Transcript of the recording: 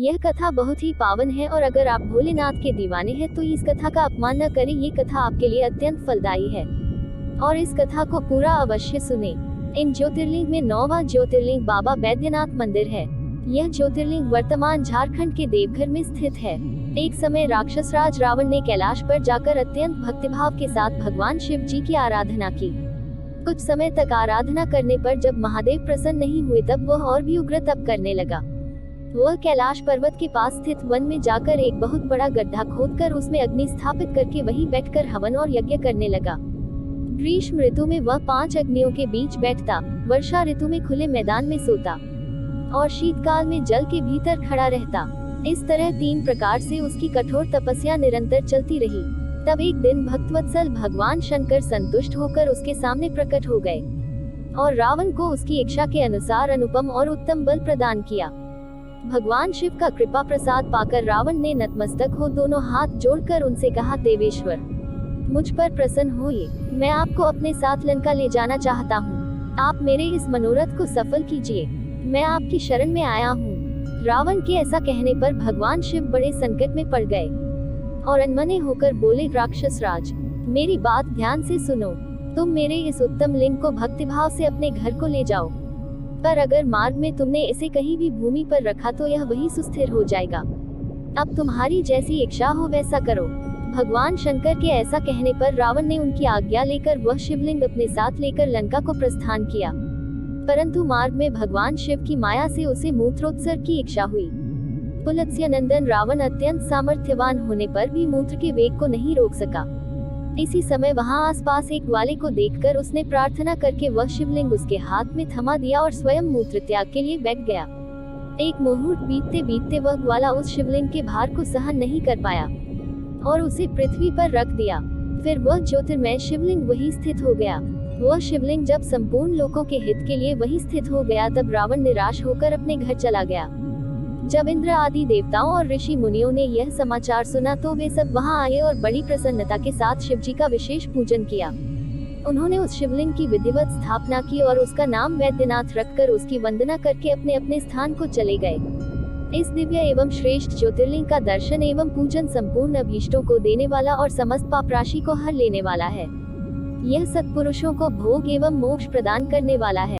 यह कथा बहुत ही पावन है और अगर आप भोलेनाथ के दीवाने हैं तो इस कथा का अपमान न करें। ये कथा आपके लिए अत्यंत फलदायी है और इस कथा को पूरा अवश्य सुने। इन ज्योतिर्लिंग में 9वां ज्योतिर्लिंग बाबा बैद्यनाथ मंदिर है। यह ज्योतिर्लिंग वर्तमान झारखंड के देवघर में स्थित है। एक समय राक्षस राज रावण ने कैलाश पर जाकर अत्यंत भक्तिभाव के साथ भगवान शिव जी की आराधना की। कुछ समय तक आराधना करने पर जब महादेव प्रसन्न नहीं हुए तब वह और भी उग्र तप करने लगा। वह कैलाश पर्वत के पास स्थित वन में जाकर एक बहुत बड़ा गड्ढा खोदकर उसमें अग्नि स्थापित करके वहीं बैठकर हवन और यज्ञ करने लगा। ग्रीष्म ऋतु में वह 5 अग्नियों के बीच बैठता, वर्षा ऋतु में खुले मैदान में सोता और शीतकाल में जल के भीतर खड़ा रहता। इस तरह 3 प्रकार से उसकी कठोर तपस्या निरंतर चलती रही। तब एक दिन भक्तवत्सल भगवान शंकर संतुष्ट होकर उसके सामने प्रकट हो गए और रावण को उसकी इच्छा के अनुसार अनुपम और उत्तम बल प्रदान किया। भगवान शिव का कृपा प्रसाद पाकर रावण ने नतमस्तक हो दोनों हाथ जोड़कर उनसे कहा, देवेश्वर मुझ पर प्रसन्न होइए, मैं आपको अपने साथ लंका ले जाना चाहता हूँ। आप मेरे इस मनोरथ को सफल कीजिए, मैं आपकी शरण में आया हूँ। रावण के ऐसा कहने पर भगवान शिव बड़े संकट में पड़ गए और अनमने होकर बोले, राक्षस राज मेरी बात ध्यान से सुनो। तुम मेरे इस उत्तम लिंग को भक्तिभाव से अपने घर को ले जाओ, पर अगर मार्ग में तुमने इसे कहीं भी भूमि पर रखा तो यह वहीं सुस्थिर हो जाएगा। अब तुम्हारी जैसी इच्छा हो वैसा करो। भगवान शंकर के ऐसा कहने पर रावण ने उनकी आज्ञा लेकर वह शिवलिंग अपने साथ लेकर लंका को प्रस्थान किया, परंतु मार्ग में भगवान शिव की माया से उसे मूत्रोत्सर्ग की इच्छा हुई। पुलत्स्य नंदन रावण अत्यंत सामर्थ्यवान होने पर भी मूत्र के वेग को नहीं रोक सका। इसी समय वहां आसपास एक ग्वाले को देखकर उसने प्रार्थना करके वह शिवलिंग उसके हाथ में थमा दिया और स्वयं मूत्र त्याग के लिए बैठ गया। एक मुहूर्त बीतते बीतते वह ग्वाला उस शिवलिंग के भार को सहन नहीं कर पाया और उसे पृथ्वी पर रख दिया। फिर वह ज्योतिर्मय शिवलिंग वहीं स्थित हो गया। वह शिवलिंग जब संपूर्ण लोगों के हित के लिए वहीं स्थित हो गया तब रावण निराश होकर अपने घर चला गया। जब इंद्र आदि देवताओं और ऋषि मुनियों ने यह समाचार सुना तो वे सब वहां आए और बड़ी प्रसन्नता के साथ शिव जी का विशेष पूजन किया। उन्होंने उस शिवलिंग की विधिवत स्थापना की और उसका नाम वैद्यनाथ रखकर उसकी वंदना करके अपने अपने स्थान को चले गए। इस दिव्य एवं श्रेष्ठ ज्योतिर्लिंग का दर्शन एवं पूजन संपूर्ण अभीष्टों को देने वाला और समस्त पाप राशि को हर लेने वाला है। यह सत्पुरुषों को भोग एवं मोक्ष प्रदान करने वाला है।